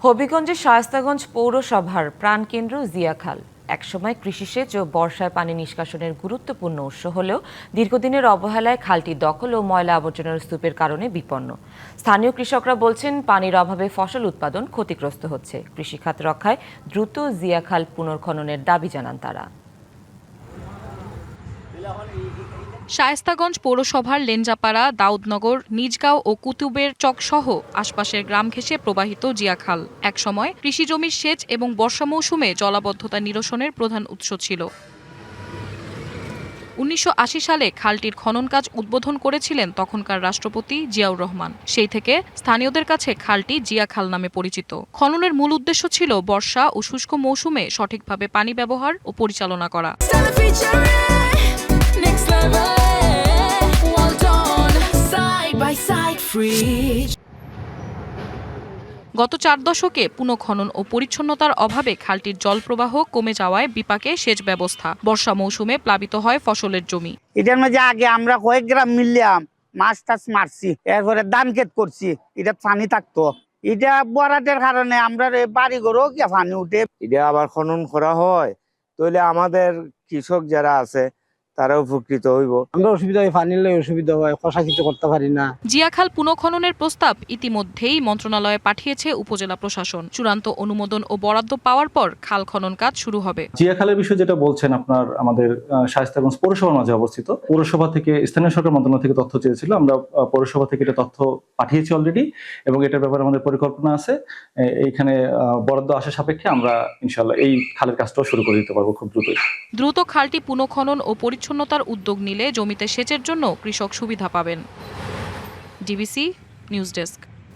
হবিগঞ্জের শায়েস্তাগঞ্জ পৌরসভার প্রাণকেন্দ্র জিয়াখাল একসময় কৃষিসেচ ও বর্ষায় পানি নিষ্কাশনের গুরুত্বপূর্ণ উৎস হলেও দীর্ঘদিনের অবহেলায় খালটি দখল ও ময়লা আবর্জনার স্তূপের কারণে বিপন্ন। স্থানীয় কৃষকরা বলছেন, পানির অভাবে ফসল উৎপাদন ক্ষতিগ্রস্ত হচ্ছে। কৃষিখাত রক্ষায় দ্রুত জিয়াখাল পুনর্খননের দাবি জানান তারা। শায়েস্তাগঞ্জ পৌরসভার লেঞ্জাপাড়া, দাউদনগর, নিজগাঁও ও কুতুবের চকসহ আশপাশের গ্রাম ঘেঁষে প্রবাহিত জিয়াখাল একসময় কৃষিজমির সেচ এবং বর্ষা মৌসুমে জলাবদ্ধতা নিরসনের প্রধান উৎস ছিল। ১৯৮০ সালে খালটির খনন কাজ উদ্বোধন করেছিলেন তখনকার রাষ্ট্রপতি জিয়াউর রহমান। সেই থেকে স্থানীয়দের কাছে খালটি জিয়া খাল নামে পরিচিত। খননের মূল উদ্দেশ্য ছিল বর্ষা ও শুষ্ক মৌসুমে সঠিকভাবে পানি ব্যবহার ও পরিচালনা করা। গত ৪ দশকে পুনঃখনন ও পরিচ্ছন্নতার অভাবে খালটির জল প্রবাহ কমে যাওয়ায় বিপাকে সেচ ব্যবস্থা। বর্ষা মৌসুমে প্লাবিত হয় ফসলের জমি। এটার মধ্যে আগে আমরা কয়েক গ্রাম মিললাম মাছ টাছ মারছি, এরপরে ধান ক্ষেত করছি, এটা পানি থাকতো। এটা বরাটের কারণে আমরা বাড়ি ঘরেও কি পানি উঠে। এটা আবার খনন করা হয়, তাহলে আমাদের কৃষক যারা আছে তারা উপকৃত হইব। আমরা অসুবিধা হয়, পানির লাই অসুবিধা হয়, কষা কিছু করতে পারি না। জিয়াখাল পুনঃখননের প্রস্তাব ইতিমধ্যেই মন্ত্রণালয়ে পাঠিয়েছে উপজেলা প্রশাসন। চূড়ান্ত অনুমোদন ও বরাদ্দ পাওয়ার পর খাল খনন কাজ শুরু হবে। জিয়াখালের বিষয়ে যেটা বলছেন, আপনার আমাদের শায়েস্তাগঞ্জ পৌরসভার মাঝে অবস্থিত। পৌরসভা থেকে স্থানীয় সরকার মন্ত্রণালয় থেকে তথ্য চেয়েছিল, আমরা পৌরসভা থেকে এটা তথ্য পাঠিয়েছি অলরেডি, এবং এটার ব্যাপারে আমাদের পরিকল্পনা আছে। এইখানে বরাদ্দ আসা সাপেক্ষে আমরা ইনশাআল্লাহ এই খালের কাজটাও শুরু করে দিতে পারবো খুব দ্রুতই। দ্রুত খালটি পুনঃখনন ও পরিচ্ছন্নতার উদ্যোগ নিলে জমিতে সেচের জন্য কৃষক সুবিধা পাবেন। DBC news desk.